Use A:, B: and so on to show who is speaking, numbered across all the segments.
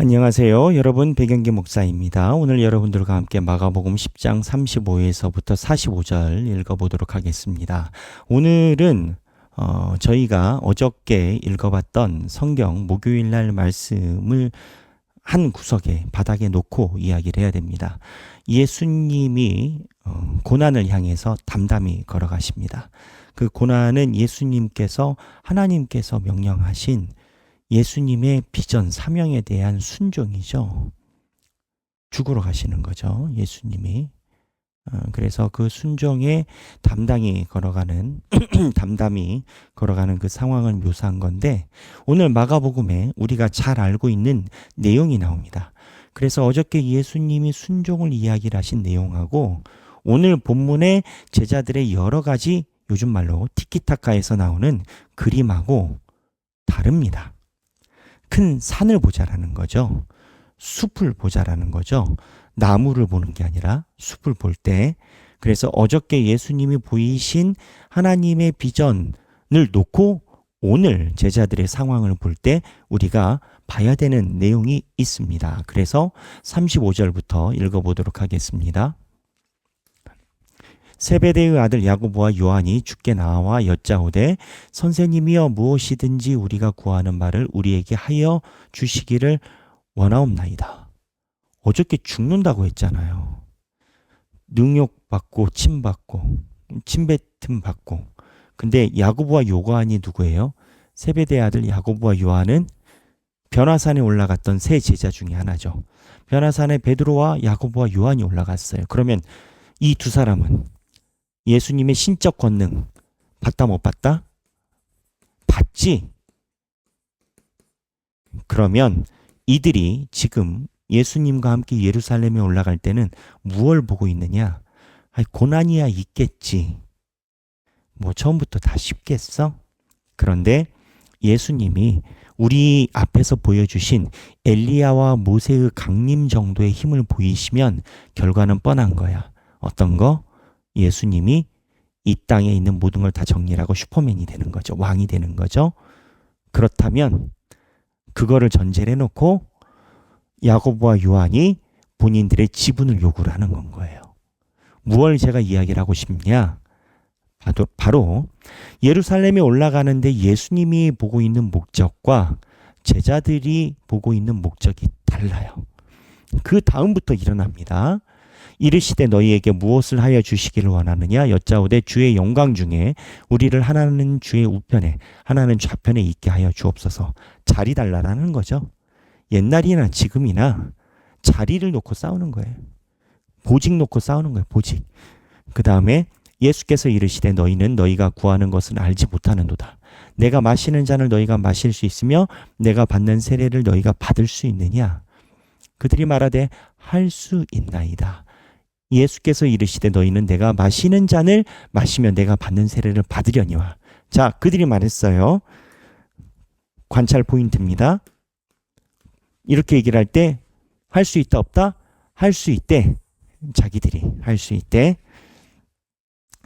A: 안녕하세요. 여러분 배경기 목사입니다. 오늘 여러분들과 함께 마가복음 10장 35에서부터 45절 읽어보도록 하겠습니다. 오늘은 저희가 어저께 읽어봤던 성경 목요일날 말씀을 한 구석에 바닥에 놓고 이야기를 해야 됩니다. 예수님이 고난을 향해서 담담히 걸어가십니다. 그 고난은 예수님께서 하나님께서 명령하신 예수님의 비전, 사명에 대한 순종이죠. 죽으러 가시는 거죠. 예수님이. 그래서 그 순종에 담담히 걸어가는 담담히 걸어가는 그 상황을 묘사한 건데 오늘 마가복음에 우리가 잘 알고 있는 내용이 나옵니다. 그래서 어저께 예수님이 순종을 이야기를 하신 내용하고 오늘 본문의 제자들의 여러 가지 요즘 말로 티키타카에서 나오는 그림하고 다릅니다. 큰 산을 보자라는 거죠. 숲을 보자라는 거죠. 나무를 보는 게 아니라 숲을 볼 때. 그래서 어저께 예수님이 보이신 하나님의 비전을 놓고 오늘 제자들의 상황을 볼 때 우리가 봐야 되는 내용이 있습니다. 그래서 35절부터 읽어보도록 하겠습니다. 세베대의 아들 야고보와 요한이 주께 나와 여짜오되 선생님이여 무엇이든지 우리가 구하는 말을 우리에게 하여 주시기를 원하옵나이다. 어저께 죽는다고 했잖아요. 능욕받고 침받고 침뱉음 받고. 근데 야고보와 요한이 누구예요? 세베대의 아들 야고보와 요한은 변화산에 올라갔던 세 제자 중에 하나죠. 변화산에 베드로와 야고보와 요한이 올라갔어요. 그러면 이 두 사람은 예수님의 신적 권능 받다 못 받다? 받지. 그러면 이들이 지금 예수님과 함께 예루살렘에 올라갈 때는 무엇을 보고 있느냐? 고난이야 있겠지. 뭐 처음부터 다 쉽겠어? 그런데 예수님이 우리 앞에서 보여주신 엘리야와 모세의 강림 정도의 힘을 보이시면 결과는 뻔한 거야. 어떤 거? 예수님이 이 땅에 있는 모든 걸 다 정리하고 슈퍼맨이 되는 거죠. 왕이 되는 거죠. 그렇다면 그거를 전제를 해놓고 야고보와 요한이 본인들의 지분을 요구를 하는 건 거예요. 무엇을 제가 이야기를 하고 싶냐? 바로 예루살렘에 올라가는데 예수님이 보고 있는 목적과 제자들이 보고 있는 목적이 달라요. 그 다음부터 일어납니다. 이르시되 너희에게 무엇을 하여 주시기를 원하느냐 여짜오되 주의 영광 중에 우리를 하나는 주의 우편에 하나는 좌편에 있게 하여 주옵소서. 자리 달라라는 거죠. 옛날이나 지금이나 자리를 놓고 싸우는 거예요. 보직 놓고 싸우는 거예요. 보직. 그 다음에 예수께서 이르시되 너희는 너희가 구하는 것은 알지 못하는도다. 내가 마시는 잔을 너희가 마실 수 있으며 내가 받는 세례를 너희가 받을 수 있느냐. 그들이 말하되 할 수 있나이다. 예수께서 이르시되 너희는 내가 마시는 잔을 마시면 내가 받는 세례를 받으려니와. 자, 그들이 말했어요. 관찰 포인트입니다. 이렇게 얘기를 할 때 할 수 있다 없다? 할 수 있대. 자기들이 할 수 있대.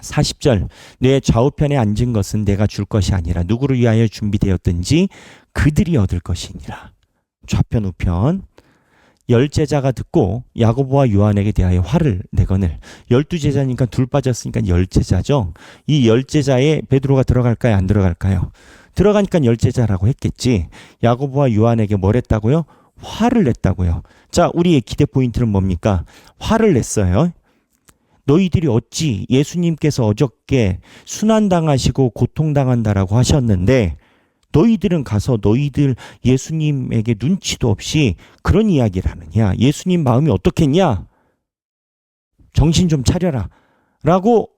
A: 40절 내 좌우편에 앉은 것은 내가 줄 것이 아니라 누구를 위하여 준비되었든지 그들이 얻을 것이니라. 좌편 우편. 10제자가 듣고 야고보와 요한에게 대하여 화를 내거늘. 12제자니까 둘 빠졌으니까 10제자죠. 이 10제자에 베드로가 들어갈까요? 안 들어갈까요? 들어가니까 10제자라고 했겠지. 야고보와 요한에게 뭘 했다고요? 화를 냈다고요. 자, 우리의 기대 포인트는 뭡니까? 화를 냈어요. 너희들이 어찌 예수님께서 어저께 순환당하시고 고통당한다라고 하셨는데 너희들은 가서 너희들 예수님에게 눈치도 없이 그런 이야기를 하느냐. 예수님 마음이 어떻겠냐. 정신 좀 차려라 라고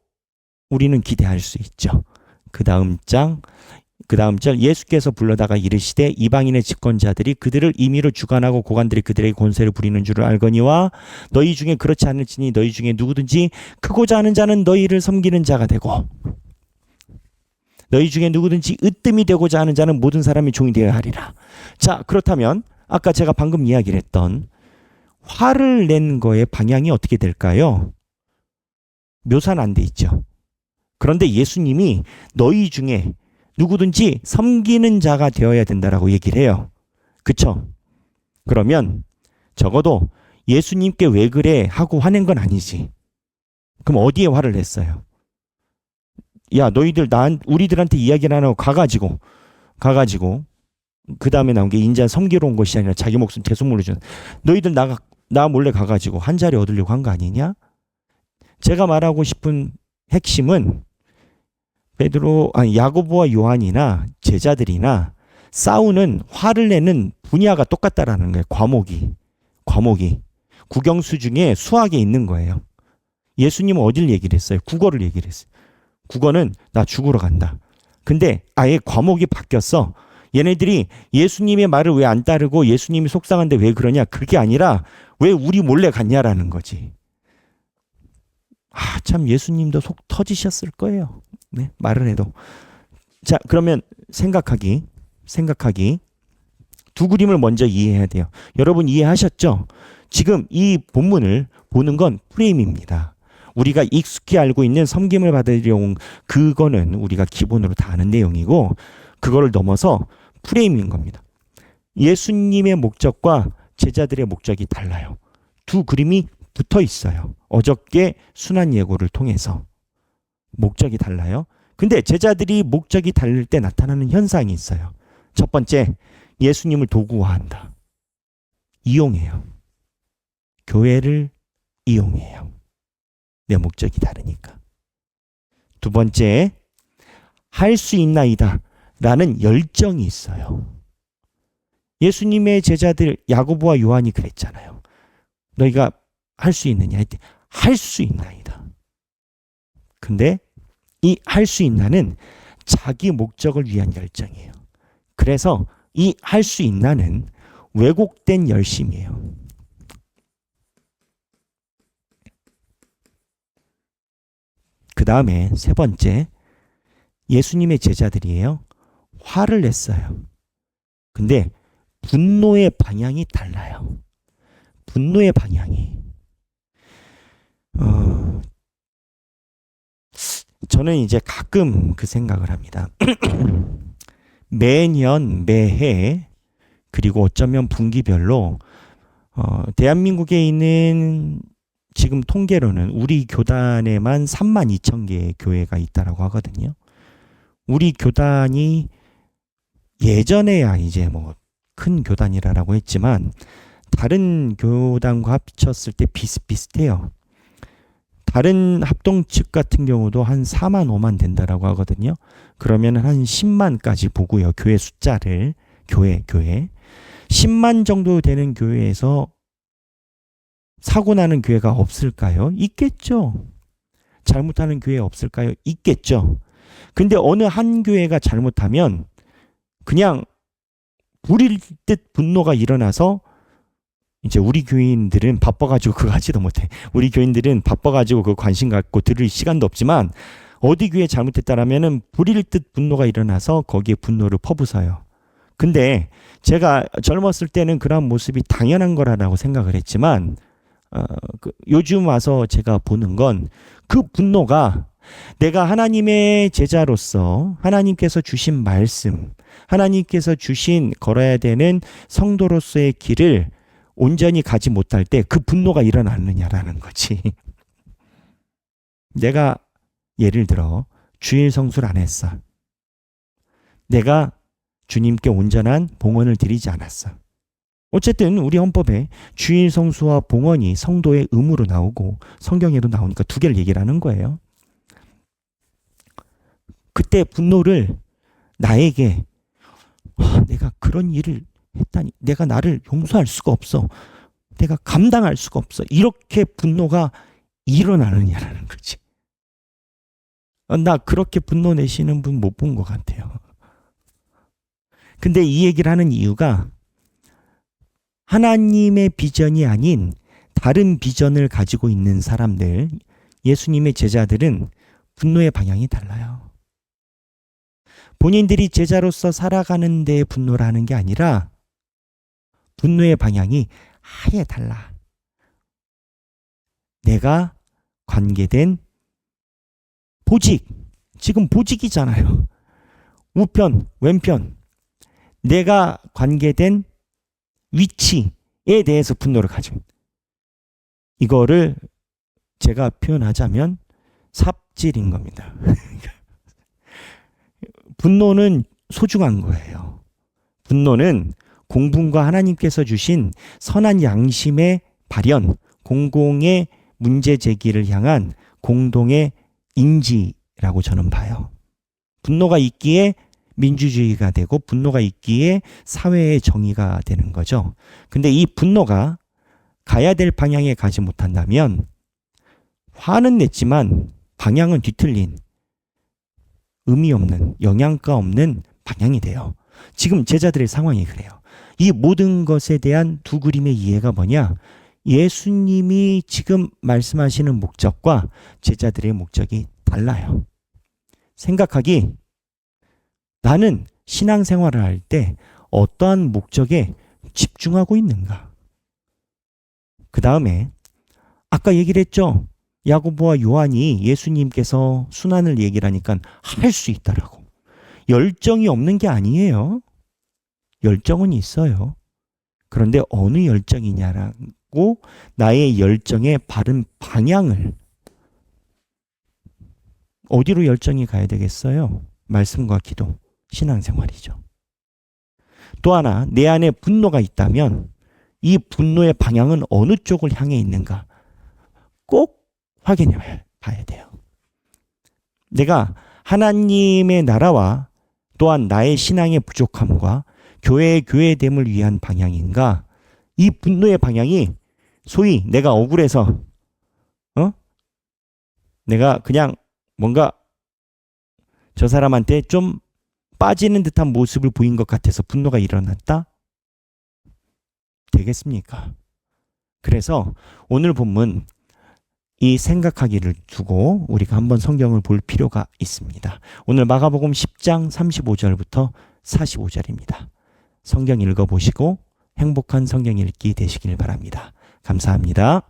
A: 우리는 기대할 수 있죠. 그 다음 절 예수께서 불러다가 이르시되 이방인의 집권자들이 그들을 임의로 주관하고 고관들이 그들에게 권세를 부리는 줄을 알거니와 너희 중에 그렇지 않을지니 너희 중에 누구든지 크고자 하는 자는 너희를 섬기는 자가 되고 너희 중에 누구든지 으뜸이 되고자 하는 자는 모든 사람이 종이 되어야 하리라. 자, 그렇다면 아까 제가 방금 이야기를 했던 화를 낸 거의 방향이 어떻게 될까요? 묘사는 안 돼 있죠. 그런데 예수님이 너희 중에 누구든지 섬기는 자가 되어야 된다라고 얘기를 해요. 그쵸? 그러면 적어도 예수님께 왜 그래 하고 화낸 건 아니지. 그럼 어디에 화를 냈어요? 야, 너희들 우리들한테 이야기를 안 하고 가가지고 그 다음에 나온 게 인자 섬기러 온 것이 아니라 자기 목숨 대속물로 준. 너희들 나 몰래 가가지고 한 자리 얻으려고 한 거 아니냐? 제가 말하고 싶은 핵심은 야고보와 요한이나 제자들이나 싸우는 화를 내는 분야가 똑같다라는 거예요. 과목이 국영수 중에 수학에 있는 거예요. 예수님은 어딜 얘기를 했어요? 국어를 얘기를 했어요. 국어는 나 죽으러 간다. 근데 아예 과목이 바뀌었어. 얘네들이 예수님의 말을 왜 안 따르고 예수님이 속상한데 왜 그러냐? 그게 아니라 왜 우리 몰래 갔냐라는 거지. 참 예수님도 속 터지셨을 거예요. 네, 말을 해도. 자, 그러면 생각하기. 두 그림을 먼저 이해해야 돼요. 여러분 이해하셨죠? 지금 이 본문을 보는 건 프레임입니다. 우리가 익숙히 알고 있는 섬김을 받으려온 그거는 우리가 기본으로 다 아는 내용이고 그거를 넘어서 프레임인 겁니다. 예수님의 목적과 제자들의 목적이 달라요. 두 그림이 붙어 있어요. 어저께 순환 예고를 통해서 목적이 달라요. 근데 제자들이 목적이 다를 때 나타나는 현상이 있어요. 첫 번째, 예수님을 도구화한다. 이용해요. 교회를 이용해요. 내 목적이 다르니까. 두 번째, 할 수 있나이다 라는 열정이 있어요. 예수님의 제자들 야고보와 요한이 그랬잖아요. 너희가 할 수 있느냐 했더니 할 수 있나이다. 근데 이 할 수 있나는 자기 목적을 위한 열정이에요. 그래서 이 할 수 있나는 왜곡된 열심이에요. 그 다음에 세 번째, 예수님의 제자들이에요. 화를 냈어요. 근데 분노의 방향이 달라요. 분노의 방향이. 저는 이제 가끔 그 생각을 합니다. 매년, 매해, 그리고 어쩌면 분기별로 대한민국에 있는 지금 통계로는 우리 교단에만 32,000개의 교회가 있다라고 하거든요. 우리 교단이 예전에야 이제 뭐 큰 교단이라고 했지만 다른 교단과 합쳤을 때 비슷비슷해요. 다른 합동 측 같은 경우도 한 4만 5만 된다라고 하거든요. 그러면 한 10만까지 보고요. 교회 숫자를 교회 10만 정도 되는 교회에서 사고 나는 교회가 없을까요? 있겠죠. 잘못하는 교회 없을까요? 있겠죠. 근데 어느 한 교회가 잘못하면 그냥 불일 듯 분노가 일어나서 이제 우리 교인들은 바빠가지고 그거 하지도 못해. 우리 교인들은 바빠가지고 그 관심 갖고 들을 시간도 없지만 어디 교회 잘못했다라면은 불일 듯 분노가 일어나서 거기에 분노를 퍼부어요. 근데 제가 젊었을 때는 그런 모습이 당연한 거라고 생각을 했지만 요즘 와서 제가 보는 건 그 분노가 내가 하나님의 제자로서 하나님께서 주신 말씀, 하나님께서 주신 걸어야 되는 성도로서의 길을 온전히 가지 못할 때 그 분노가 일어나느냐라는 거지. 내가 예를 들어 주일 성수를 안 했어. 내가 주님께 온전한 봉헌을 드리지 않았어. 어쨌든 우리 헌법에 주일 성수와 봉헌이 성도의 의무로 나오고 성경에도 나오니까 두 개를 얘기를 하는 거예요. 그때 분노를 나에게 내가 그런 일을 했다니 내가 나를 용서할 수가 없어. 내가 감당할 수가 없어. 이렇게 분노가 일어나느냐라는 거지. 나 그렇게 분노 내시는 분 못 본 것 같아요. 근데 이 얘기를 하는 이유가 하나님의 비전이 아닌 다른 비전을 가지고 있는 사람들, 예수님의 제자들은 분노의 방향이 달라요. 본인들이 제자로서 살아가는 데 분노를 하는 게 아니라 분노의 방향이 아예 달라. 내가 관계된 보직, 지금 보직이잖아요. 우편, 왼편. 내가 관계된 위치, 대해서 분노를 가지고 이거를 제가 표현하자면 삽질인 겁니다. 분노는 소중한 거예요. 분노는 공분과 하나님께서 주신 선한 양심의 발현, 공공의 문제 제기를 향한 공동의 인지라고 저는 봐요. 분노가 있기에 민주주의가 되고 분노가 있기에 사회의 정의가 되는 거죠. 근데 이 분노가 가야 될 방향에 가지 못한다면 화는 냈지만 방향은 뒤틀린 의미 없는 영양가 없는 방향이 돼요. 지금 제자들의 상황이 그래요. 이 모든 것에 대한 두 그림의 이해가 뭐냐? 예수님이 지금 말씀하시는 목적과 제자들의 목적이 달라요. 생각하기, 나는 신앙생활을 할 때 어떠한 목적에 집중하고 있는가? 그 다음에 아까 얘기를 했죠. 야고보와 요한이 예수님께서 순환을 얘기를 하니까 할 수 있다라고. 열정이 없는 게 아니에요. 열정은 있어요. 그런데 어느 열정이냐라고 나의 열정의 바른 방향을 어디로 열정이 가야 되겠어요? 말씀과 기도, 신앙생활이죠. 또 하나, 내 안에 분노가 있다면 이 분노의 방향은 어느 쪽을 향해 있는가? 꼭 확인해 봐야 돼요. 내가 하나님의 나라와 또한 나의 신앙의 부족함과 교회의 교회됨을 위한 방향인가? 이 분노의 방향이 소위 내가 억울해서 내가 그냥 뭔가 저 사람한테 좀 빠지는 듯한 모습을 보인 것 같아서 분노가 일어났다? 되겠습니까? 그래서 오늘 본문 이 생각하기를 두고 우리가 한번 성경을 볼 필요가 있습니다. 오늘 마가복음 10장 35절부터 45절입니다. 성경 읽어보시고 행복한 성경 읽기 되시길 바랍니다. 감사합니다.